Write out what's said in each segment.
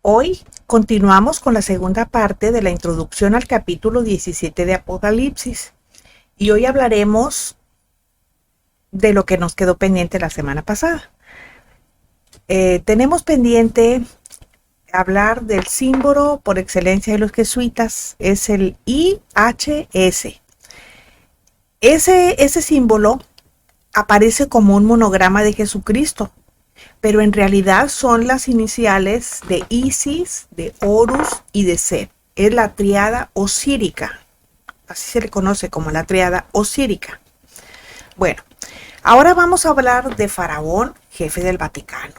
Hoy continuamos con la segunda parte de la introducción al capítulo 17 de Apocalipsis y hoy hablaremos de lo que nos quedó pendiente la semana pasada. Tenemos pendiente hablar del símbolo por excelencia de los jesuitas, es el IHS. Ese símbolo aparece como un monograma de Jesucristo, pero en realidad son las iniciales de Isis, de Horus y de Set. Es la tríada osírica, así se le conoce como la tríada osírica. Bueno, ahora vamos a hablar de Faraón, jefe del Vaticano.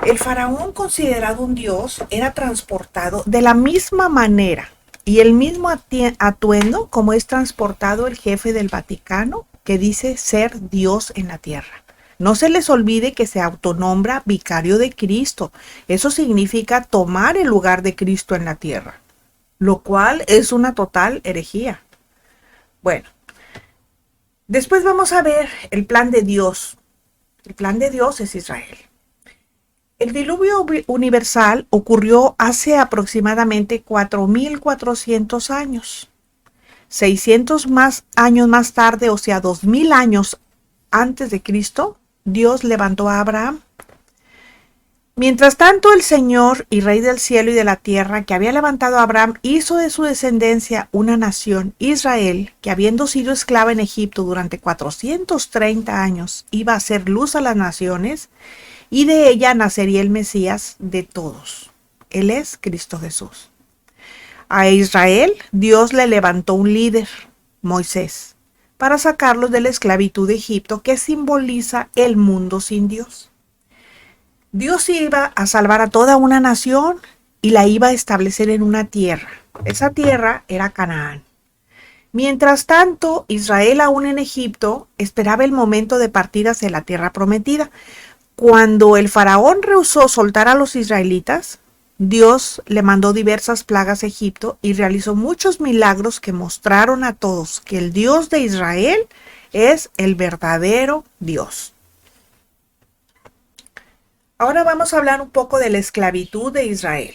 El faraón, considerado un dios, era transportado de la misma manera y el mismo atuendo como es transportado el jefe del Vaticano, que dice ser Dios en la tierra. No se les olvide que se autonombra vicario de Cristo. Eso significa tomar el lugar de Cristo en la tierra, lo cual es una total herejía. Bueno, después vamos a ver el plan de Dios. El plan de Dios es Israel. El diluvio universal ocurrió hace aproximadamente 4.400 años. 600 años más tarde, o sea, 2.000 años antes de Cristo, Dios levantó a Abraham. Mientras tanto, el Señor y Rey del cielo y de la tierra, que había levantado a Abraham, hizo de su descendencia una nación, Israel, que habiendo sido esclava en Egipto durante 430 años, iba a hacer luz a las naciones, y de ella nacería el Mesías de todos. Él es Cristo Jesús. A Israel, Dios le levantó un líder, Moisés, para sacarlos de la esclavitud de Egipto, que simboliza el mundo sin Dios. Dios iba a salvar a toda una nación y la iba a establecer en una tierra. Esa tierra era Canaán. Mientras tanto, Israel, aún en Egipto, esperaba el momento de partir hacia la tierra prometida. Cuando el faraón rehusó soltar a los israelitas, Dios le mandó diversas plagas a Egipto y realizó muchos milagros que mostraron a todos que el Dios de Israel es el verdadero Dios. Ahora vamos a hablar un poco de la esclavitud de Israel.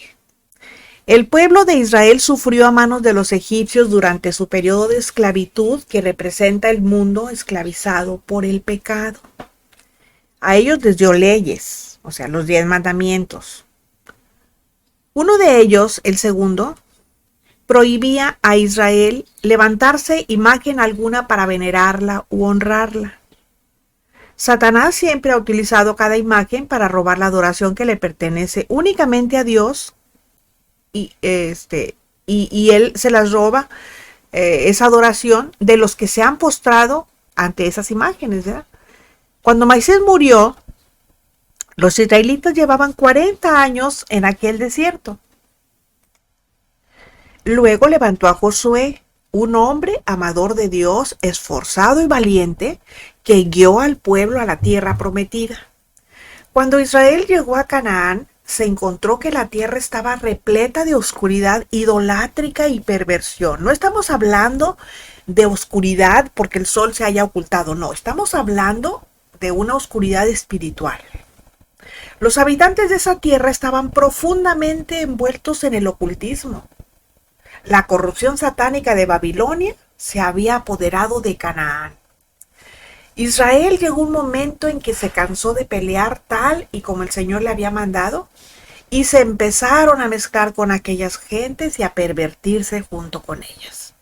El pueblo de Israel sufrió a manos de los egipcios durante su periodo de esclavitud, que representa el mundo esclavizado por el pecado. A ellos les dio leyes, o sea, los 10 mandamientos. Uno de ellos, el segundo, prohibía a Israel levantarse imagen alguna para venerarla u honrarla. Satanás siempre ha utilizado cada imagen para robar la adoración que le pertenece únicamente a Dios, y él se las roba, esa adoración, de los que se han postrado ante esas imágenes, ¿verdad? Cuando Moisés murió, los israelitas llevaban 40 años en aquel desierto. Luego levantó a Josué, un hombre amador de Dios, esforzado y valiente, que guió al pueblo a la tierra prometida. Cuando Israel llegó a Canaán, se encontró que la tierra estaba repleta de oscuridad idolátrica y perversión. No estamos hablando de oscuridad porque el sol se haya ocultado, no, estamos hablando de una oscuridad espiritual. Los habitantes de esa tierra estaban profundamente envueltos en el ocultismo. La corrupción satánica de Babilonia se había apoderado de Canaán. Israel llegó un momento en que se cansó de pelear tal y como el Señor le había mandado, y se empezaron a mezclar con aquellas gentes y a pervertirse junto con ellas.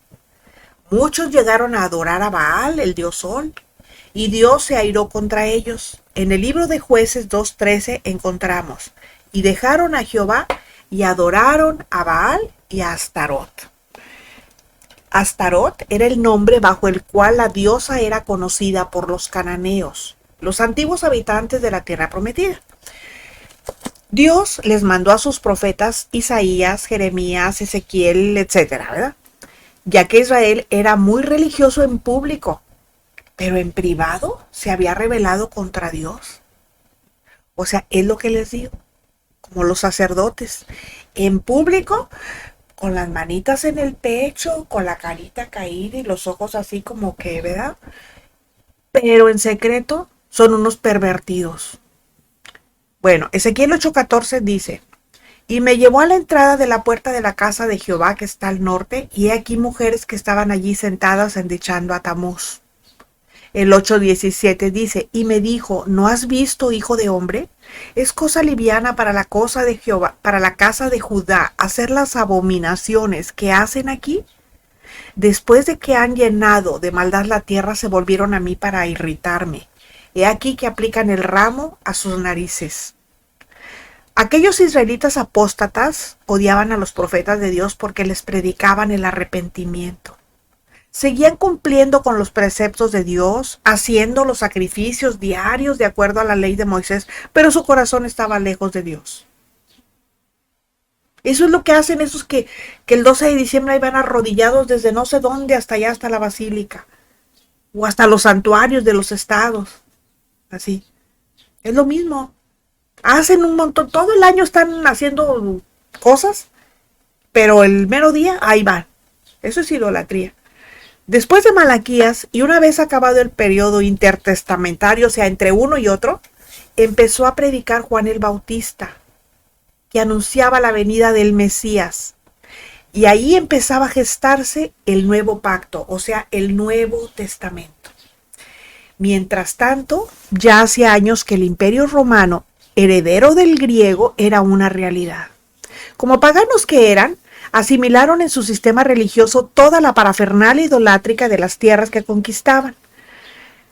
Muchos llegaron a adorar a Baal, el dios Sol, y Dios se airó contra ellos. En el libro de Jueces 2:13 encontramos: y dejaron a Jehová y adoraron a Baal y a Astarot. Astarot era el nombre bajo el cual la diosa era conocida por los cananeos, los antiguos habitantes de la tierra prometida. Dios les mandó a sus profetas Isaías, Jeremías, Ezequiel, etcétera, ¿verdad? Ya que Israel era muy religioso en público, pero en privado se había rebelado contra Dios. O sea, es lo que les digo, como los sacerdotes. En público, con las manitas en el pecho, con la carita caída y los ojos así como que, ¿verdad? Pero en secreto son unos pervertidos. Bueno, Ezequiel 8:14 dice: y me llevó a la entrada de la puerta de la casa de Jehová que está al norte, y he aquí mujeres que estaban allí sentadas endechando a Tamuz. El 8:17 dice: y me dijo: ¿no has visto, hijo de hombre? Es cosa liviana para la cosa de Jehová, para la casa de Judá, hacer las abominaciones que hacen aquí. Después de que han llenado de maldad la tierra, se volvieron a mí para irritarme. He aquí que aplican el ramo a sus narices. Aquellos israelitas apóstatas odiaban a los profetas de Dios porque les predicaban el arrepentimiento. Seguían cumpliendo con los preceptos de Dios, haciendo los sacrificios diarios de acuerdo a la ley de Moisés, pero su corazón estaba lejos de Dios. Eso es lo que hacen esos que el 12 de diciembre ahí van arrodillados desde no sé dónde hasta allá, hasta la basílica, o hasta los santuarios de los estados. Así. Es lo mismo. Hacen un montón, todo el año están haciendo cosas, pero el mero día, ahí van. Eso es idolatría. Después de Malaquías, y una vez acabado el periodo intertestamentario, o sea, entre uno y otro, empezó a predicar Juan el Bautista, que anunciaba la venida del Mesías. Y ahí empezaba a gestarse el nuevo pacto, o sea, el Nuevo Testamento. Mientras tanto, ya hacía años que el Imperio Romano, heredero del griego, era una realidad. Como paganos que eran, asimilaron en su sistema religioso toda la parafernalia idolátrica de las tierras que conquistaban.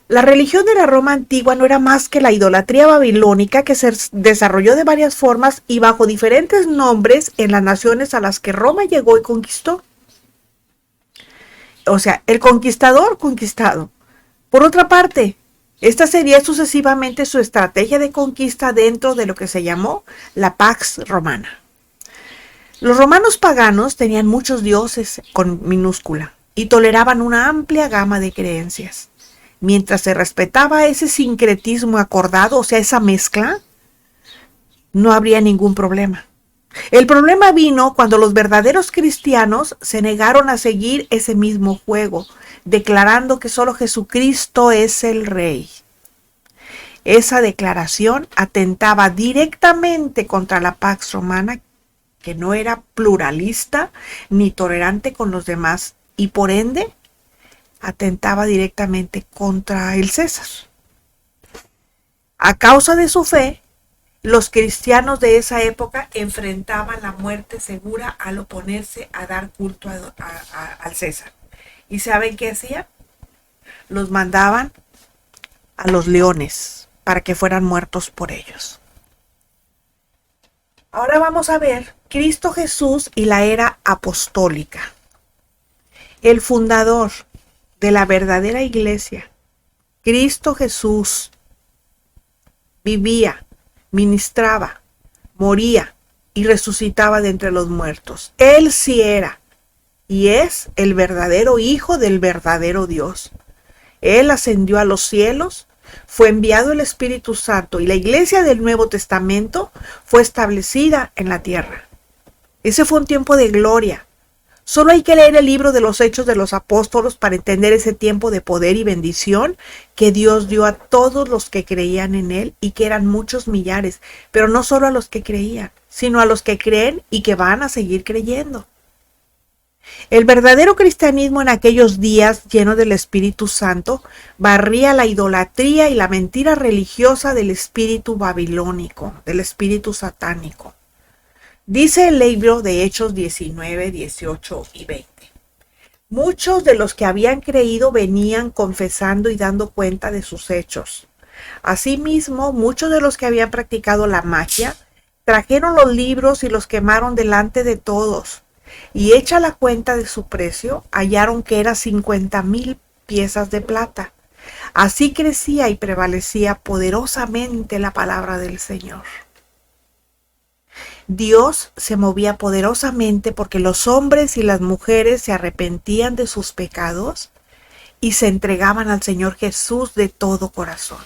La religión de la Roma antigua no era más que la idolatría babilónica que se desarrolló de varias formas y bajo diferentes nombres en las naciones a las que Roma llegó y conquistó. O sea, el conquistador conquistado. Por otra parte, esta sería sucesivamente su estrategia de conquista dentro de lo que se llamó la Pax Romana. Los romanos paganos tenían muchos dioses con minúscula y toleraban una amplia gama de creencias. Mientras se respetaba ese sincretismo acordado, o sea, esa mezcla, no habría ningún problema. El problema vino cuando los verdaderos cristianos se negaron a seguir ese mismo juego, declarando que solo Jesucristo es el Rey. Esa declaración atentaba directamente contra la Pax Romana, que no era pluralista ni tolerante con los demás, y por ende atentaba directamente contra el César. A causa de su fe, los cristianos de esa época enfrentaban la muerte segura al oponerse a dar culto al César. ¿Y saben qué hacían? Los mandaban a los leones para que fueran muertos por ellos. Ahora vamos a ver Cristo Jesús y la era apostólica. El fundador de la verdadera iglesia, Cristo Jesús, vivía, ministraba, moría y resucitaba de entre los muertos. Él sí era y es el verdadero Hijo del verdadero Dios. Él ascendió a los cielos, fue enviado el Espíritu Santo y la iglesia del Nuevo Testamento fue establecida en la tierra. Ese fue un tiempo de gloria. Solo hay que leer el libro de los Hechos de los Apóstoles para entender ese tiempo de poder y bendición que Dios dio a todos los que creían en Él y que eran muchos millares, pero no solo a los que creían, sino a los que creen y que van a seguir creyendo. El verdadero cristianismo en aquellos días, lleno del Espíritu Santo, barría la idolatría y la mentira religiosa del espíritu babilónico, del espíritu satánico. Dice el libro de Hechos 19, 18 y 20. Muchos de los que habían creído venían confesando y dando cuenta de sus hechos. Asimismo, muchos de los que habían practicado la magia trajeron los libros y los quemaron delante de todos. Y hecha la cuenta de su precio, hallaron que era 50,000 piezas de plata. Así crecía y prevalecía poderosamente la palabra del Señor. Dios se movía poderosamente porque los hombres y las mujeres se arrepentían de sus pecados y se entregaban al Señor Jesús de todo corazón.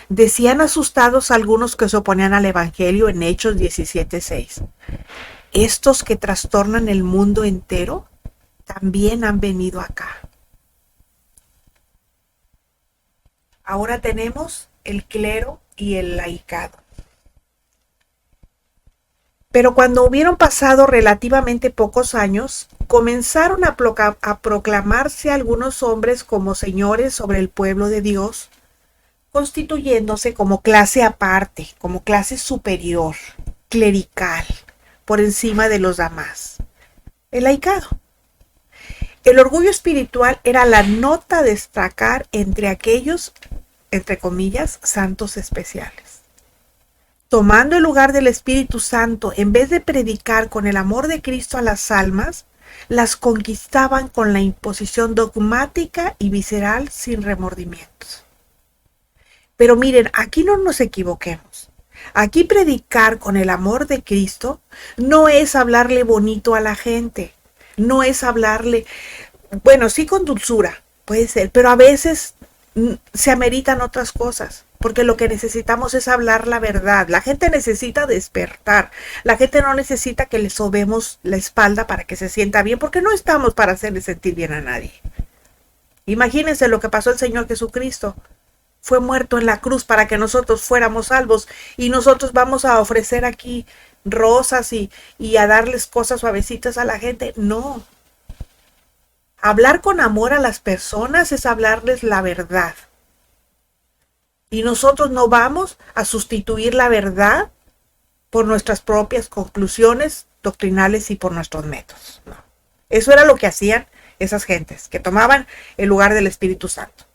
Decían asustados algunos que se oponían al Evangelio en Hechos 17:6. Estos que trastornan el mundo entero también han venido acá. Ahora tenemos el clero y el laicado. Pero cuando hubieron pasado relativamente pocos años, comenzaron a proclamarse algunos hombres como señores sobre el pueblo de Dios, constituyéndose como clase aparte, como clase superior, clerical, por encima de los demás. El laicado. El orgullo espiritual era la nota a destacar entre aquellos, entre comillas, santos especiales. Tomando el lugar del Espíritu Santo, en vez de predicar con el amor de Cristo a las almas, las conquistaban con la imposición dogmática y visceral sin remordimientos. Pero miren, aquí no nos equivoquemos. Aquí predicar con el amor de Cristo no es hablarle bonito a la gente, no es hablarle, bueno, sí con dulzura, puede ser, pero a veces se ameritan otras cosas, porque lo que necesitamos es hablar la verdad. La gente necesita despertar, la gente no necesita que le sobemos la espalda para que se sienta bien, porque no estamos para hacerle sentir bien a nadie. Imagínense lo que pasó al Señor Jesucristo. Fue muerto en la cruz para que nosotros fuéramos salvos, y nosotros vamos a ofrecer aquí rosas y a darles cosas suavecitas a la gente. No. Hablar con amor a las personas es hablarles la verdad. Y nosotros no vamos a sustituir la verdad por nuestras propias conclusiones doctrinales y por nuestros métodos. No. Eso era lo que hacían esas gentes, que tomaban el lugar del Espíritu Santo.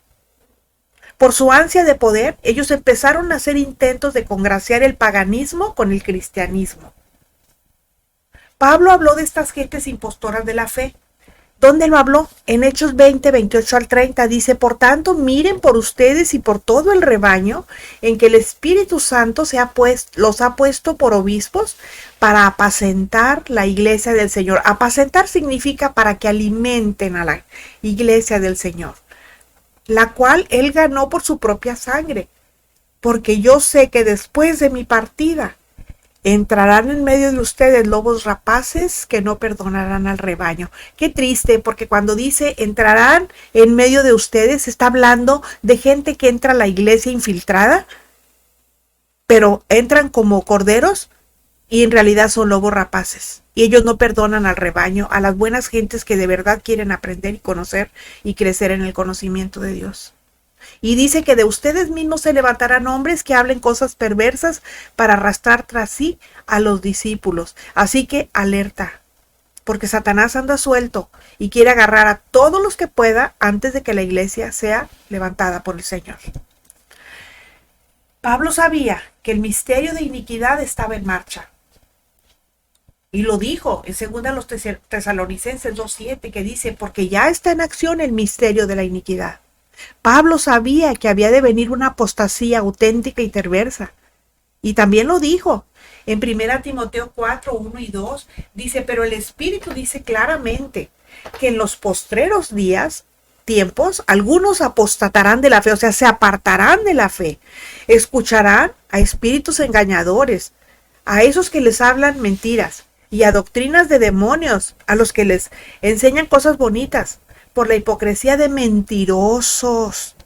Por su ansia de poder, ellos empezaron a hacer intentos de congraciar el paganismo con el cristianismo. Pablo habló de estas gentes impostoras de la fe. ¿Dónde lo habló? En Hechos 20, 28 al 30 dice: por tanto, miren por ustedes y por todo el rebaño en que el Espíritu Santo los ha puesto por obispos para apacentar la iglesia del Señor. Apacentar significa para que alimenten a la iglesia del Señor, la cual él ganó por su propia sangre, porque yo sé que después de mi partida entrarán en medio de ustedes lobos rapaces que no perdonarán al rebaño. Qué triste, porque cuando dice entrarán en medio de ustedes, está hablando de gente que entra a la iglesia infiltrada, pero entran como corderos y en realidad son lobos rapaces. Y ellos no perdonan al rebaño, a las buenas gentes que de verdad quieren aprender y conocer y crecer en el conocimiento de Dios. Y dice que de ustedes mismos se levantarán hombres que hablen cosas perversas para arrastrar tras sí a los discípulos. Así que alerta, porque Satanás anda suelto y quiere agarrar a todos los que pueda antes de que la iglesia sea levantada por el Señor. Pablo sabía que el misterio de iniquidad estaba en marcha. Y lo dijo en 2 Tesalonicenses 2:7, que dice: porque ya está en acción el misterio de la iniquidad. Pablo sabía que había de venir una apostasía auténtica y perversa. Y también lo dijo en 1 Timoteo 4, 1 y 2. Dice: pero el Espíritu dice claramente que en los postreros tiempos, algunos apostatarán de la fe, o sea, se apartarán de la fe. Escucharán a espíritus engañadores, a esos que les hablan mentiras, y a doctrinas de demonios, a los que les enseñan cosas bonitas, por la hipocresía de mentirosos,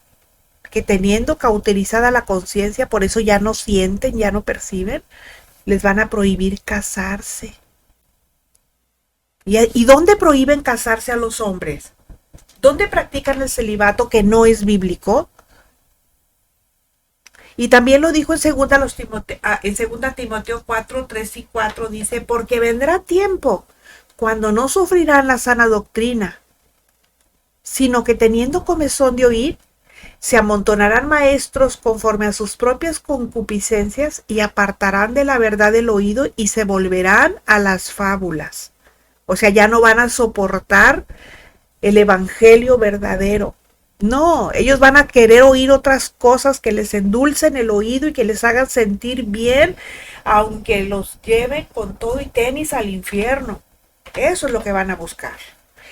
que teniendo cauterizada la conciencia, por eso ya no sienten, ya no perciben, les van a prohibir casarse. ¿Y dónde prohíben casarse a los hombres? ¿Dónde practican el celibato que no es bíblico? Y también lo dijo en 2 Timoteo 4, 3 y 4, dice: porque vendrá tiempo cuando no sufrirán la sana doctrina, sino que teniendo comezón de oír, se amontonarán maestros conforme a sus propias concupiscencias y apartarán de la verdad el oído y se volverán a las fábulas. O sea, ya no van a soportar el evangelio verdadero. No, ellos van a querer oír otras cosas que les endulcen el oído y que les hagan sentir bien, aunque los lleven con todo y tenis al infierno. Eso es lo que van a buscar.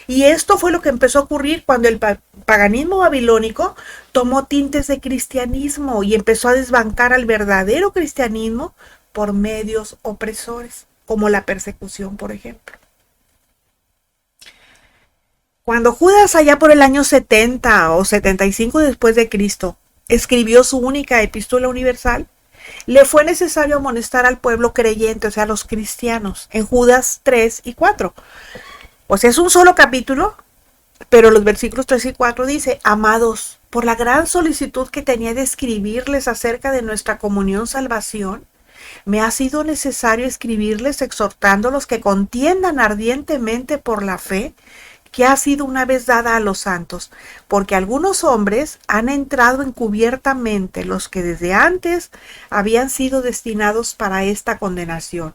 Y esto fue lo que empezó a ocurrir cuando el paganismo babilónico tomó tintes de cristianismo y empezó a desbancar al verdadero cristianismo por medios opresores, como la persecución, por ejemplo. Cuando Judas, allá por el año 70 o 75 después de Cristo, escribió su única epístola universal, le fue necesario amonestar al pueblo creyente, o sea, a los cristianos, en Judas 3 y 4. O sea, es un solo capítulo, pero los versículos 3 y 4 dice: amados, por la gran solicitud que tenía de escribirles acerca de nuestra comunión salvación, me ha sido necesario escribirles exhortándolos que contiendan ardientemente por la fe que ha sido una vez dada a los santos, porque algunos hombres han entrado encubiertamente, los que desde antes habían sido destinados para esta condenación,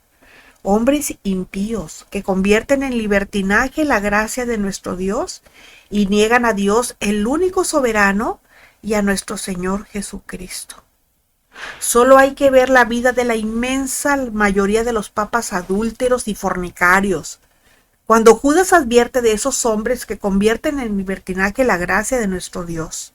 hombres impíos que convierten en libertinaje la gracia de nuestro Dios y niegan a Dios, el único soberano, y a nuestro Señor Jesucristo. Solo hay que ver la vida de la inmensa mayoría de los papas adúlteros y fornicarios. Cuando Judas advierte de esos hombres que convierten en libertinaje la gracia de nuestro Dios.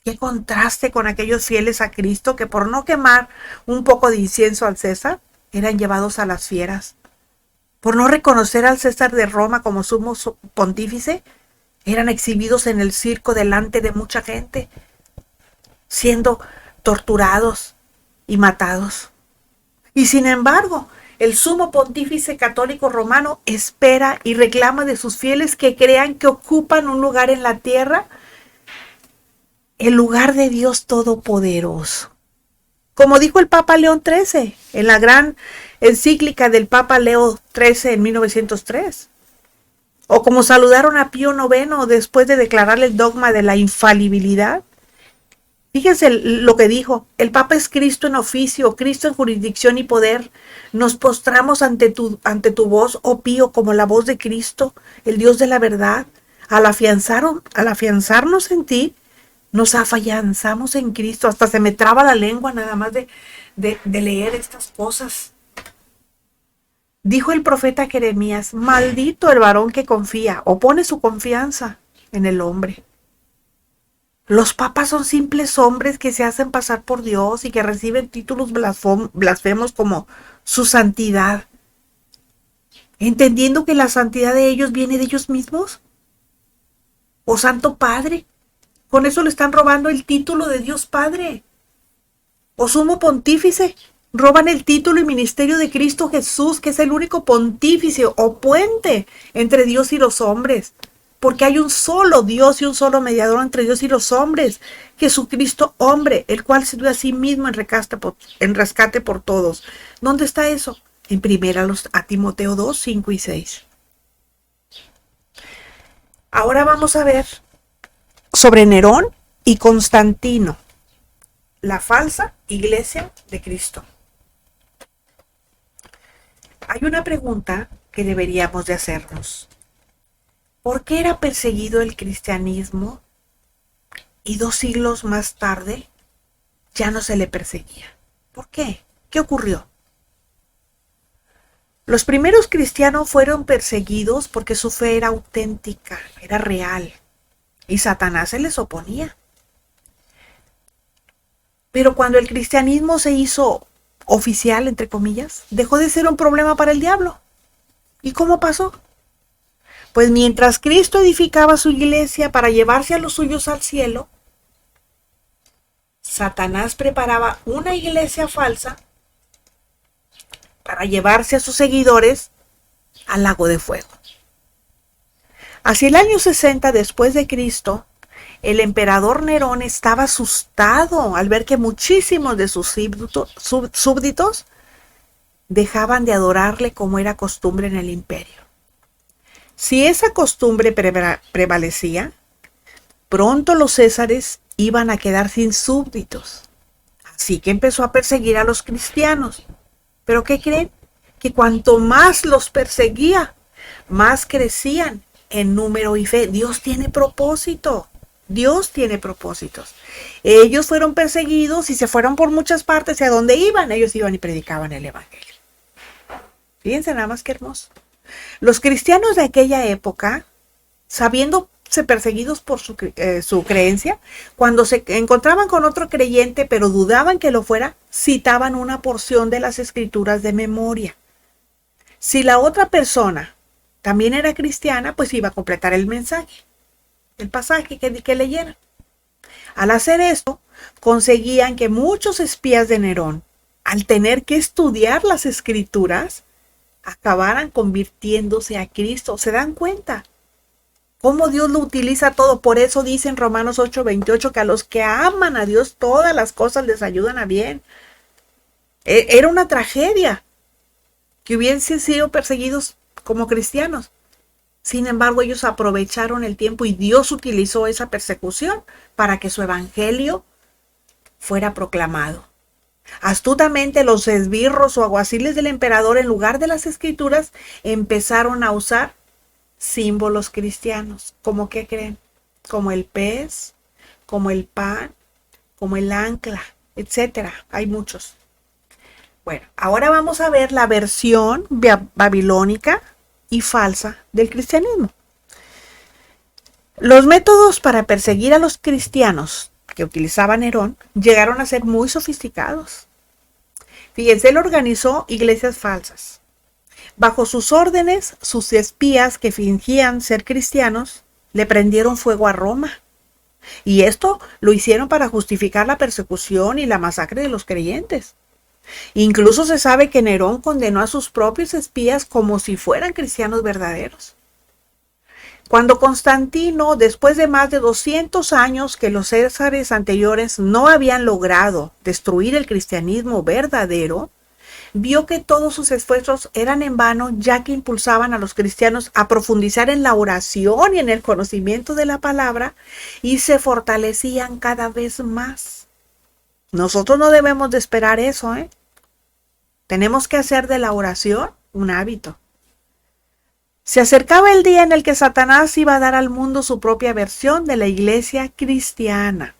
Qué contraste con aquellos fieles a Cristo que por no quemar un poco de incienso al César, eran llevados a las fieras. Por no reconocer al César de Roma como sumo pontífice, eran exhibidos en el circo delante de mucha gente, siendo torturados y matados. Y sin embargo, el sumo pontífice católico romano espera y reclama de sus fieles que crean que ocupan un lugar en la tierra, el lugar de Dios Todopoderoso. Como dijo el Papa León XIII en la gran encíclica del Papa Leo XIII en 1903. O como saludaron a Pío IX después de declararle el dogma de la infalibilidad. Fíjense lo que dijo: el Papa es Cristo en oficio, Cristo en jurisdicción y poder. Nos postramos ante tu voz, oh Pío, como la voz de Cristo, el Dios de la verdad. Al afianzarnos en ti, nos afianzamos en Cristo. Hasta se me traba la lengua nada más de leer estas cosas. Dijo el profeta Jeremías: maldito el varón que confía o pone su confianza en el hombre. Los papas son simples hombres que se hacen pasar por Dios y que reciben títulos blasfemos como su santidad, entendiendo que la santidad de ellos viene de ellos mismos. O Santo Padre, con eso le están robando el título de Dios Padre. O Sumo Pontífice, roban el título y ministerio de Cristo Jesús, que es el único pontífice o puente entre Dios y los hombres. Porque hay un solo Dios y un solo mediador entre Dios y los hombres, Jesucristo hombre, el cual se dio a sí mismo en rescate por todos. ¿Dónde está eso? En primera a Timoteo 2, 5 y 6. Ahora vamos a ver sobre Nerón y Constantino, la falsa iglesia de Cristo. Hay una pregunta que deberíamos de hacernos. ¿Por qué era perseguido el cristianismo y 2 siglos más tarde ya no se le perseguía? ¿Por qué? ¿Qué ocurrió? Los primeros cristianos fueron perseguidos porque su fe era auténtica, era real, y Satanás se les oponía. Pero cuando el cristianismo se hizo oficial, entre comillas, dejó de ser un problema para el diablo. ¿Y cómo pasó? Pues mientras Cristo edificaba su iglesia para llevarse a los suyos al cielo, Satanás preparaba una iglesia falsa para llevarse a sus seguidores al lago de fuego. Hacia el año 60 después de Cristo, el emperador Nerón estaba asustado al ver que muchísimos de sus súbditos dejaban de adorarle como era costumbre en el imperio. Si esa costumbre prevalecía, pronto los césares iban a quedar sin súbditos. Así que empezó a perseguir a los cristianos. ¿Pero qué creen? Que cuanto más los perseguía, más crecían en número y fe. Dios tiene propósito. Dios tiene propósitos. Ellos fueron perseguidos y se fueron por muchas partes. ¿Y a dónde iban? Ellos iban y predicaban el evangelio. Fíjense nada más que hermoso. Los cristianos de aquella época, sabiéndose perseguidos por su creencia, cuando se encontraban con otro creyente pero dudaban que lo fuera, citaban una porción de las escrituras de memoria. Si la otra persona también era cristiana, pues iba a completar el mensaje, el pasaje que leyeran. Al hacer esto, conseguían que muchos espías de Nerón, al tener que estudiar las escrituras, acabaran convirtiéndose a Cristo. ¿Se dan cuenta? Cómo Dios lo utiliza todo. Por eso dice en Romanos 8:28 que a los que aman a Dios todas las cosas les ayudan a bien. Era una tragedia que hubiesen sido perseguidos como cristianos. Sin embargo, ellos aprovecharon el tiempo y Dios utilizó esa persecución para que su evangelio fuera proclamado. Astutamente los esbirros o alguaciles del emperador, en lugar de las escrituras, empezaron a usar símbolos cristianos. ¿Cómo qué creen? Como el pez, como el pan, como el ancla, etcétera. Hay muchos. Bueno, ahora vamos a ver la versión babilónica y falsa del cristianismo. Los métodos para perseguir a los cristianos que utilizaba Nerón llegaron a ser muy sofisticados. Fíjense, él organizó iglesias falsas. Bajo sus órdenes, sus espías que fingían ser cristianos le prendieron fuego a Roma. Y esto lo hicieron para justificar la persecución y la masacre de los creyentes. Incluso se sabe que Nerón condenó a sus propios espías como si fueran cristianos verdaderos. Cuando Constantino, después de más de 200 años que los césares anteriores no habían logrado destruir el cristianismo verdadero, vio que todos sus esfuerzos eran en vano, ya que impulsaban a los cristianos a profundizar en la oración y en el conocimiento de la palabra y se fortalecían cada vez más. Nosotros no debemos de esperar eso, ¿eh? Tenemos que hacer de la oración un hábito. Se acercaba el día en el que Satanás iba a dar al mundo su propia versión de la iglesia cristiana.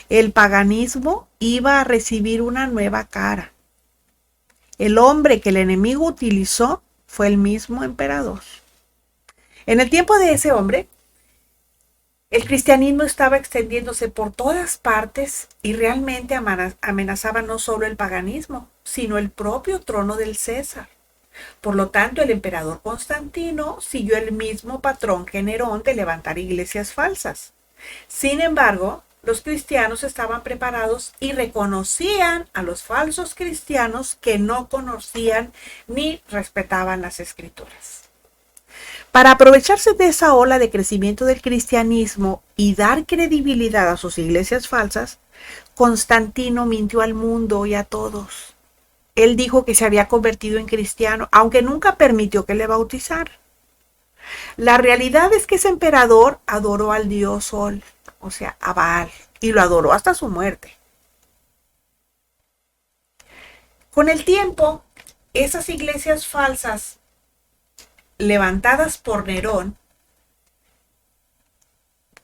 El paganismo iba a recibir una nueva cara. El hombre que el enemigo utilizó fue el mismo emperador. En el tiempo de ese hombre, el cristianismo estaba extendiéndose por todas partes y realmente amenazaba no solo el paganismo, sino el propio trono del César. Por lo tanto, el emperador Constantino siguió el mismo patrón que Nerón de levantar iglesias falsas. Sin embargo, los cristianos estaban preparados y reconocían a los falsos cristianos que no conocían ni respetaban las escrituras. Para aprovecharse de esa ola de crecimiento del cristianismo y dar credibilidad a sus iglesias falsas, Constantino mintió al mundo y a todos. Él dijo que se había convertido en cristiano, aunque nunca permitió que le bautizara. La realidad es que ese emperador adoró al dios Sol, o sea, a Baal, y lo adoró hasta su muerte. Con el tiempo, esas iglesias falsas levantadas por Nerón,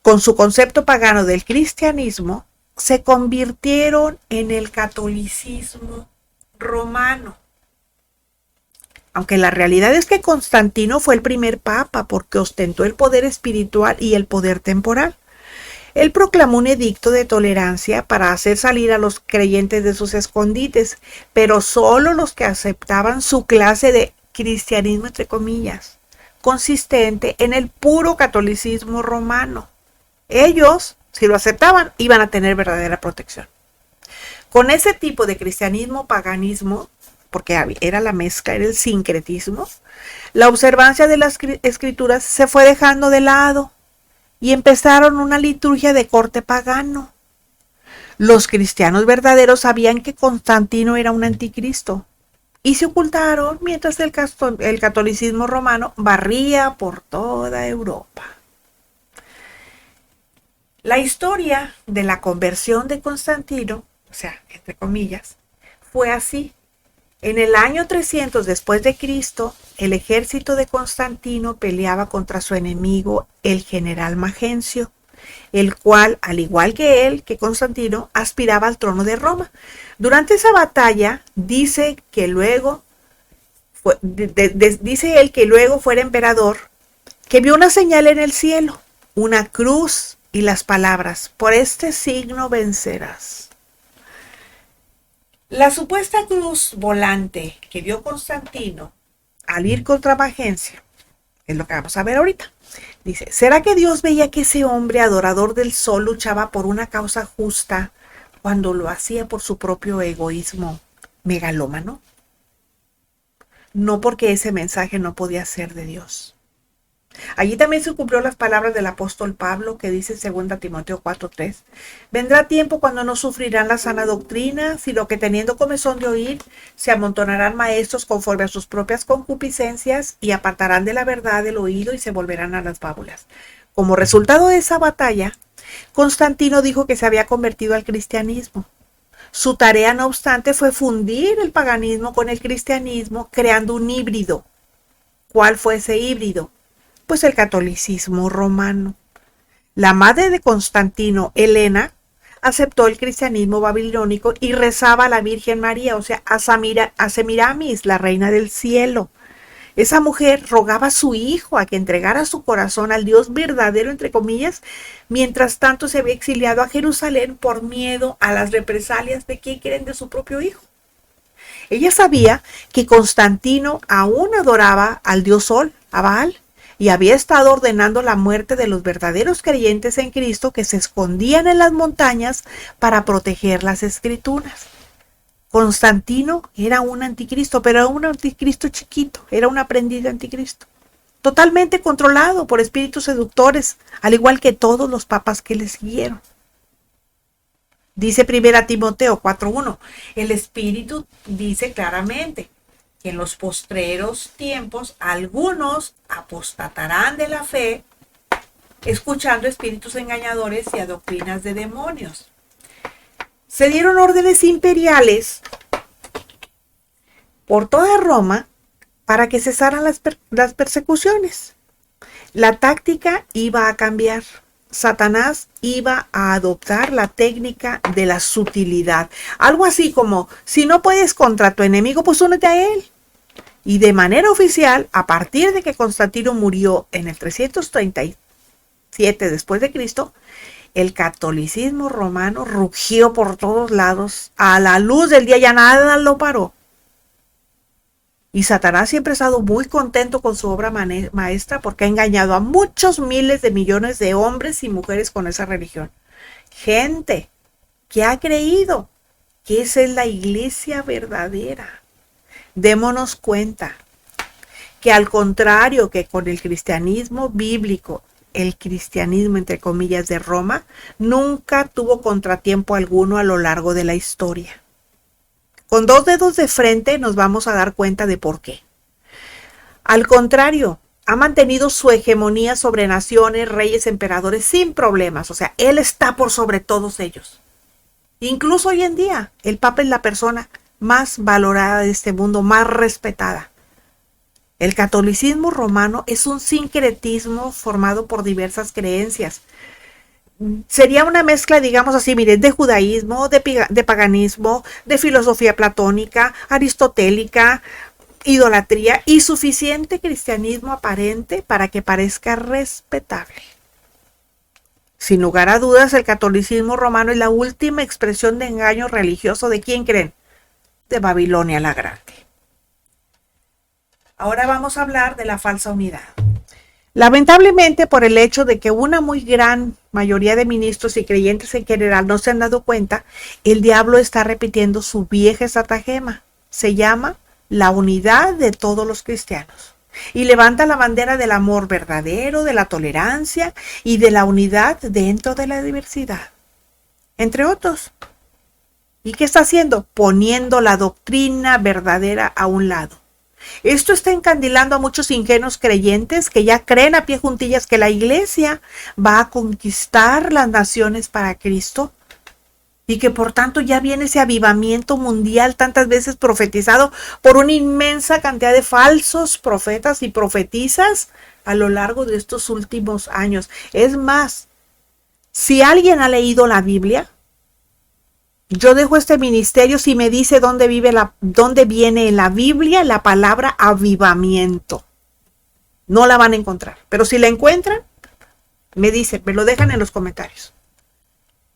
con su concepto pagano del cristianismo, se convirtieron en el catolicismo romano. Aunque la realidad es que Constantino fue el primer papa porque ostentó el poder espiritual y el poder temporal. Él proclamó un edicto de tolerancia para hacer salir a los creyentes de sus escondites, pero solo los que aceptaban su clase de cristianismo, entre comillas, consistente en el puro catolicismo romano. Ellos, si lo aceptaban, iban a tener verdadera protección. Con ese tipo de cristianismo, paganismo, porque era la mezcla, era el sincretismo, la observancia de las escrituras se fue dejando de lado y empezaron una liturgia de corte pagano. Los cristianos verdaderos sabían que Constantino era un anticristo y se ocultaron mientras el catolicismo romano barría por toda Europa. La historia de la conversión de Constantino, o sea, entre comillas, fue así. En el año 300 después de Cristo, el ejército de Constantino peleaba contra su enemigo, el general Magencio, el cual, al igual que él, que Constantino, aspiraba al trono de Roma. Durante esa batalla, dice él que luego fuera emperador, que vio una señal en el cielo, una cruz y las palabras: por este signo vencerás. La supuesta cruz volante que vio Constantino al ir contra Magencio, Es lo que vamos a ver ahorita. Dice, ¿será que Dios veía que ese hombre adorador del sol luchaba por una causa justa cuando lo hacía por su propio egoísmo megalómano? No porque ese mensaje no podía ser de Dios. Allí también se cumplió las palabras del apóstol Pablo que dice en 2 Timoteo 4:3. Vendrá tiempo cuando no sufrirán la sana doctrina, sino que teniendo comezón de oír, se amontonarán maestros conforme a sus propias concupiscencias y apartarán de la verdad el oído y se volverán a las fábulas. Como resultado de esa batalla, Constantino dijo que se había convertido al cristianismo. Su tarea, no obstante, fue fundir el paganismo con el cristianismo, creando un híbrido. ¿Cuál fue ese híbrido? Pues el catolicismo romano. La madre de Constantino, Helena, aceptó el cristianismo babilónico y rezaba a la Virgen María, o sea, a Semiramis, la reina del cielo. Esa mujer rogaba a su hijo a que entregara su corazón al Dios verdadero, entre comillas, mientras tanto se había exiliado a Jerusalén por miedo a las represalias de quién creen de su propio hijo. Ella sabía que Constantino aún adoraba al dios Sol, a Baal, y había estado ordenando la muerte de los verdaderos creyentes en Cristo que se escondían en las montañas para proteger las escrituras. Constantino era un anticristo, pero era un anticristo chiquito, era un aprendiz de anticristo, totalmente controlado por espíritus seductores, al igual que todos los papas que le siguieron. Dice 1 Timoteo 4:1, el Espíritu dice claramente que en los postreros tiempos algunos apostatarán de la fe, escuchando espíritus engañadores y a doctrinas de demonios. Se dieron órdenes imperiales por toda Roma para que cesaran las persecuciones. La táctica iba a cambiar. Satanás iba a adoptar la técnica de la sutilidad. Algo así como, si no puedes contra tu enemigo, pues únete a él. Y de manera oficial, a partir de que Constantino murió en el 337 después de Cristo, el catolicismo romano rugió por todos lados. A la luz del día ya nada lo paró. Y Satanás siempre ha estado muy contento con su obra maestra porque ha engañado a muchos miles de millones de hombres y mujeres con esa religión. Gente que ha creído que esa es la iglesia verdadera. Démonos cuenta que al contrario que con el cristianismo bíblico, el cristianismo entre comillas de Roma nunca tuvo contratiempo alguno a lo largo de la historia. Con 2 dedos de frente nos vamos a dar cuenta de por qué. Al contrario, ha mantenido su hegemonía sobre naciones, reyes, emperadores sin problemas. O sea, él está por sobre todos ellos. Incluso hoy en día, el Papa es la persona más valorada de este mundo, más respetada. El catolicismo romano es un sincretismo formado por diversas creencias. Sería una mezcla, digamos así, miren, de judaísmo, de paganismo, de filosofía platónica, aristotélica, idolatría y suficiente cristianismo aparente para que parezca respetable. Sin lugar a dudas, el catolicismo romano es la última expresión de engaño religioso de ¿quién creen? De Babilonia la Grande. Ahora vamos a hablar de la falsa unidad. Lamentablemente, por el hecho de que una muy gran mayoría de ministros y creyentes en general no se han dado cuenta, el diablo está repitiendo su vieja estratagema. Se llama la unidad de todos los cristianos. Y levanta la bandera del amor verdadero, de la tolerancia y de la unidad dentro de la diversidad. Entre otros. ¿Y qué está haciendo? Poniendo la doctrina verdadera a un lado. Esto está encandilando a muchos ingenuos creyentes que ya creen a pie juntillas que la iglesia va a conquistar las naciones para Cristo y que por tanto ya viene ese avivamiento mundial tantas veces profetizado por una inmensa cantidad de falsos profetas y profetizas a lo largo de estos últimos años. Es más, si alguien ha leído la Biblia, yo dejo este ministerio si me dice dónde viene en la Biblia la palabra avivamiento. No la van a encontrar. Pero si la encuentran, me lo dejan en los comentarios.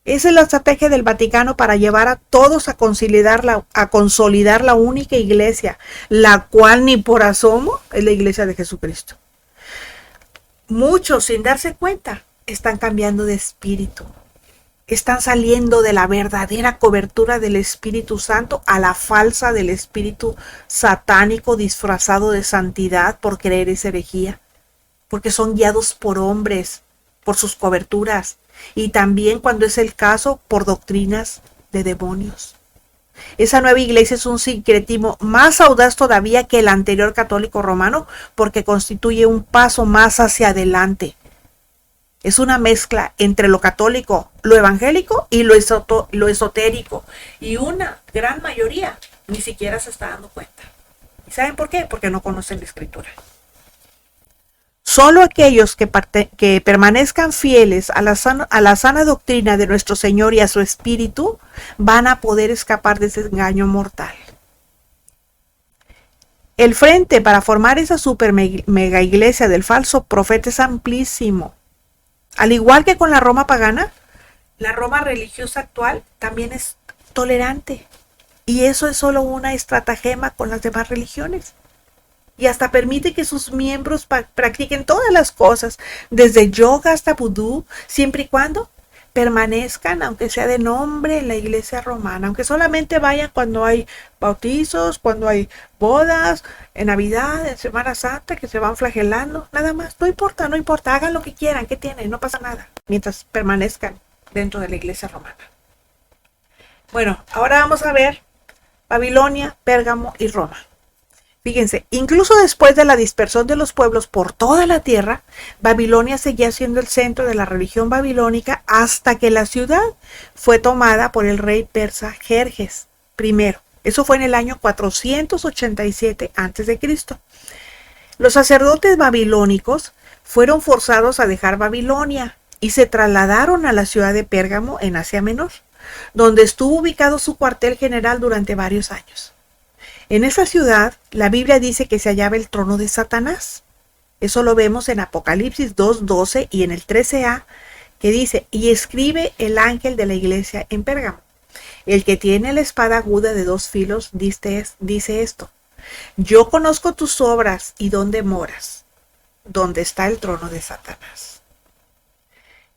Esa es la estrategia del Vaticano para llevar a todos a consolidar la única iglesia, la cual ni por asomo es la iglesia de Jesucristo. muchos sin darse cuenta están cambiando de espíritu. Están saliendo de la verdadera cobertura del Espíritu Santo a la falsa del espíritu satánico disfrazado de santidad por creer esa herejía. Porque son guiados por hombres, por sus coberturas, y también, cuando es el caso, por doctrinas de demonios. Esa nueva iglesia es un sincretismo más audaz todavía que el anterior católico romano, porque constituye un paso más hacia adelante. Es una mezcla entre lo católico, lo evangélico y lo esotérico. Y una gran mayoría ni siquiera se está dando cuenta. ¿Y saben por qué? Porque no conocen la Escritura. Solo aquellos que permanezcan fieles a la sana doctrina de nuestro Señor y a su Espíritu van a poder escapar de ese engaño mortal. El frente para formar esa super mega iglesia del falso profeta es amplísimo. Al igual que con la Roma pagana, la Roma religiosa actual también es tolerante. Y eso es solo una estratagema con las demás religiones. Y hasta permite que sus miembros practiquen todas las cosas, desde yoga hasta vudú, siempre y cuando permanezcan, aunque sea de nombre, en la iglesia romana, aunque solamente vayan cuando hay bautizos, cuando hay bodas, en Navidad, en Semana Santa, que se van flagelando, nada más, no importa, hagan lo que quieran, ¿qué tienen? No pasa nada, mientras permanezcan dentro de la iglesia romana. Bueno, ahora vamos a ver Babilonia, Pérgamo y Roma. Fíjense, incluso después de la dispersión de los pueblos por toda la tierra, Babilonia seguía siendo el centro de la religión babilónica hasta que la ciudad fue tomada por el rey persa Jerjes I. Eso fue en el año 487 a.C. Los sacerdotes babilónicos fueron forzados a dejar Babilonia y se trasladaron a la ciudad de Pérgamo en Asia Menor, donde estuvo ubicado su cuartel general durante varios años. En esa ciudad, la Biblia dice que se hallaba el trono de Satanás. Eso lo vemos en Apocalipsis 2:12 y en el 13a, que dice: y escribe el ángel de la iglesia en Pérgamo. El que tiene la espada aguda de 2 filos dice esto: yo conozco tus obras y dónde moras, donde está el trono de Satanás.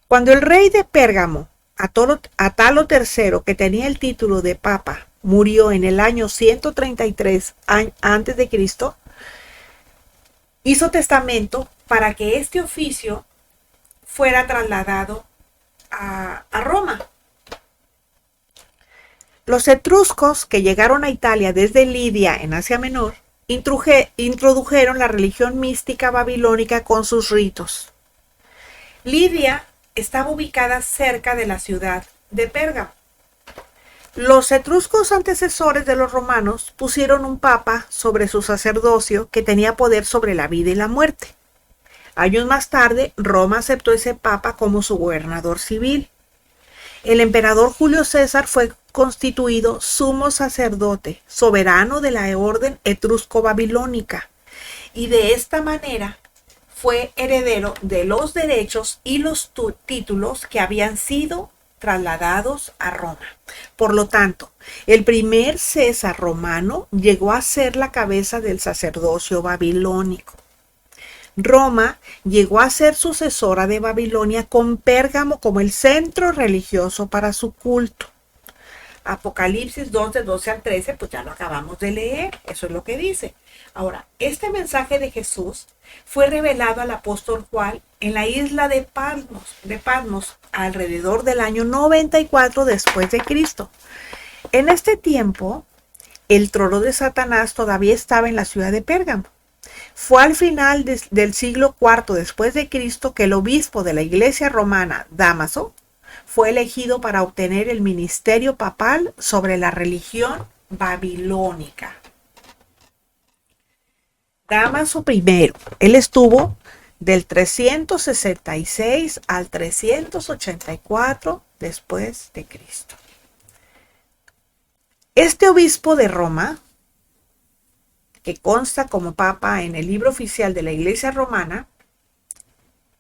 Cuando el rey de Pérgamo, Atalo III, que tenía el título de papa, murió en el año 133 a.C., hizo testamento para que este oficio fuera trasladado a Roma. Los etruscos, que llegaron a Italia desde Lidia en Asia Menor, introdujeron la religión mística babilónica con sus ritos. Lidia estaba ubicada cerca de la ciudad de Pérgamo. Los etruscos antecesores de los romanos pusieron un papa sobre su sacerdocio que tenía poder sobre la vida y la muerte. Años más tarde, Roma aceptó ese papa como su gobernador civil. El emperador Julio César fue constituido sumo sacerdote, soberano de la orden etrusco-babilónica, y de esta manera fue heredero de los derechos y los títulos que habían sido trasladados a Roma. Por lo tanto, el primer César romano llegó a ser la cabeza del sacerdocio babilónico. Roma llegó a ser sucesora de Babilonia con Pérgamo como el centro religioso para su culto. Apocalipsis 2, de 12 al 13, pues ya lo acabamos de leer, eso es lo que dice. Ahora, este mensaje de Jesús fue revelado al apóstol Juan en la isla de Patmos, alrededor del año 94 después de Cristo. En este tiempo, el trono de Satanás todavía estaba en la ciudad de Pérgamo. Fue al final del siglo IV después de Cristo que el obispo de la iglesia romana, Dámaso, fue elegido para obtener el ministerio papal sobre la religión babilónica. Dámaso I, él estuvo del 366 al 384 después de Cristo. Este obispo de Roma, que consta como papa en el libro oficial de la Iglesia Romana,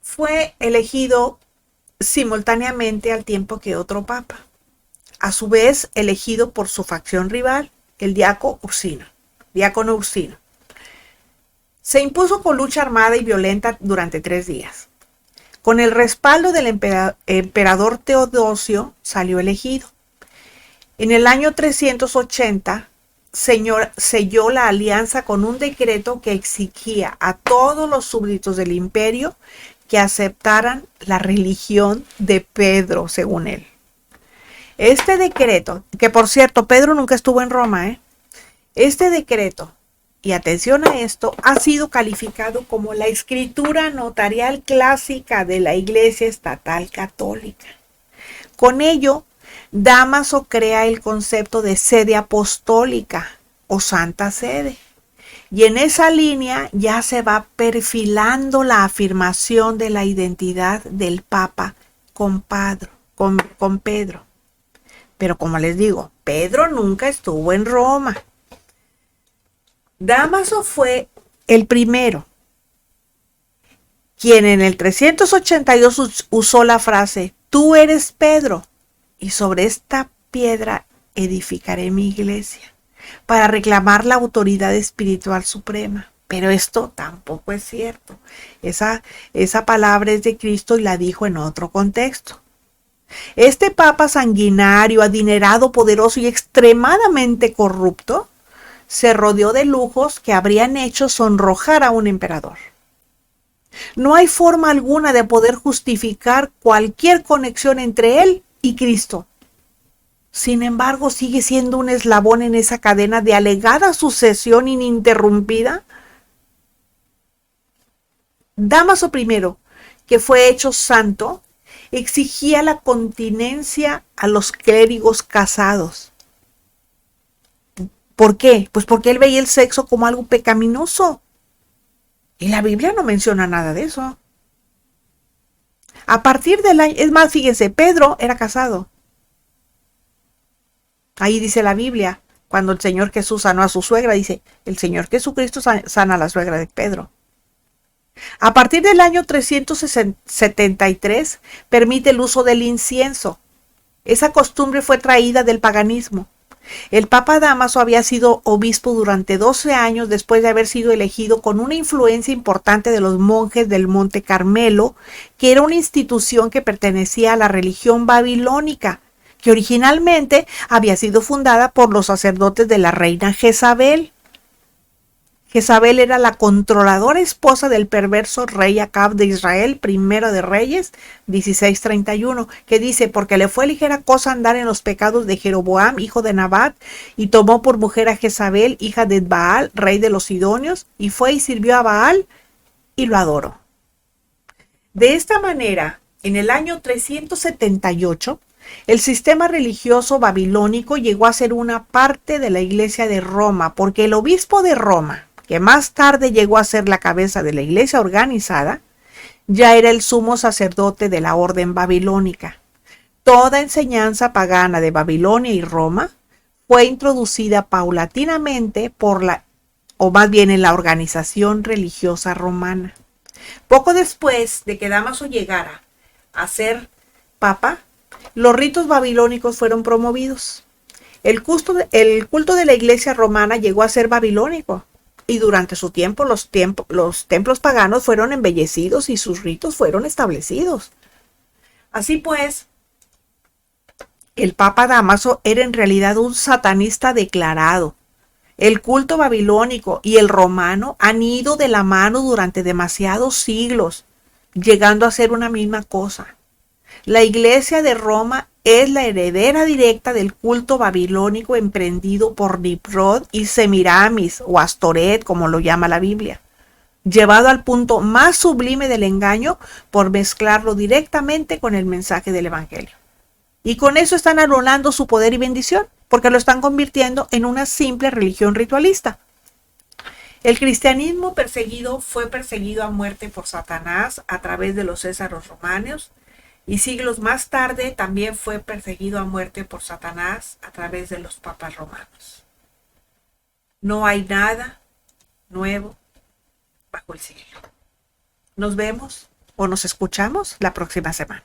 fue elegido simultáneamente al tiempo que otro papa, a su vez elegido por su facción rival, el diácono Ursino. Se impuso con lucha armada y violenta durante 3 días. Con el respaldo del emperador Teodosio salió elegido. En el año 380 selló la alianza con un decreto que exigía a todos los súbditos del imperio que aceptaran la religión de Pedro, según él. Este decreto, que por cierto, Pedro nunca estuvo en Roma, este decreto, y atención a esto, ha sido calificado como la escritura notarial clásica de la Iglesia Estatal Católica. Con ello, Dámaso crea el concepto de sede apostólica o Santa Sede. Y en esa línea ya se va perfilando la afirmación de la identidad del Papa con Pedro. Pero como les digo, Pedro nunca estuvo en Roma. Dámaso fue el primero, quien en el 382 usó la frase, tú eres Pedro, y sobre esta piedra edificaré mi iglesia, para reclamar la autoridad espiritual suprema. Pero esto tampoco es cierto. Esa palabra es de Cristo y la dijo en otro contexto. Este papa sanguinario, adinerado, poderoso y extremadamente corrupto, se rodeó de lujos que habrían hecho sonrojar a un emperador. No hay forma alguna de poder justificar cualquier conexión entre él y Cristo. Sin embargo, sigue siendo un eslabón en esa cadena de alegada sucesión ininterrumpida. Dámaso I, que fue hecho santo, exigía la continencia a los clérigos casados. ¿Por qué? Pues porque él veía el sexo como algo pecaminoso. Y la Biblia no menciona nada de eso. A partir del año, es más, fíjense, Pedro era casado. Ahí dice la Biblia, cuando el Señor Jesús sanó a su suegra, dice, el Señor Jesucristo sana a la suegra de Pedro. A partir del año 373 permite el uso del incienso. Esa costumbre fue traída del paganismo. El Papa Dámaso había sido obispo durante 12 años después de haber sido elegido con una influencia importante de los monjes del Monte Carmelo, que era una institución que pertenecía a la religión babilónica, que originalmente había sido fundada por los sacerdotes de la reina Jezabel. Jezabel era la controladora esposa del perverso rey Acab de Israel, primero de Reyes 16:31, que dice, porque le fue ligera cosa andar en los pecados de Jeroboam, hijo de Nabat, y tomó por mujer a Jezabel, hija de Baal, rey de los Sidonios, y fue y sirvió a Baal y lo adoró. De esta manera, en el año 378, el sistema religioso babilónico llegó a ser una parte de la Iglesia de Roma, porque el obispo de Roma, que más tarde llegó a ser la cabeza de la iglesia organizada, ya era el sumo sacerdote de la orden babilónica. Toda enseñanza pagana de Babilonia y Roma fue introducida paulatinamente en la organización religiosa romana. Poco después de que Dámaso llegara a ser papa, los ritos babilónicos fueron promovidos. El culto de la iglesia romana llegó a ser babilónico. Y durante su tiempo los templos paganos fueron embellecidos y sus ritos fueron establecidos. Así pues, el Papa Dámaso era en realidad un satanista declarado. El culto babilónico y el romano han ido de la mano durante demasiados siglos, llegando a ser una misma cosa. La Iglesia de Roma es la heredera directa del culto babilónico emprendido por Nimrod y Semiramis, o Astoret, como lo llama la Biblia, llevado al punto más sublime del engaño por mezclarlo directamente con el mensaje del Evangelio. Y con eso están anulando su poder y bendición, porque lo están convirtiendo en una simple religión ritualista. El cristianismo fue perseguido a muerte por Satanás a través de los césaros romanos, y siglos más tarde también fue perseguido a muerte por Satanás a través de los papas romanos. No hay nada nuevo bajo el cielo. Nos vemos o nos escuchamos la próxima semana.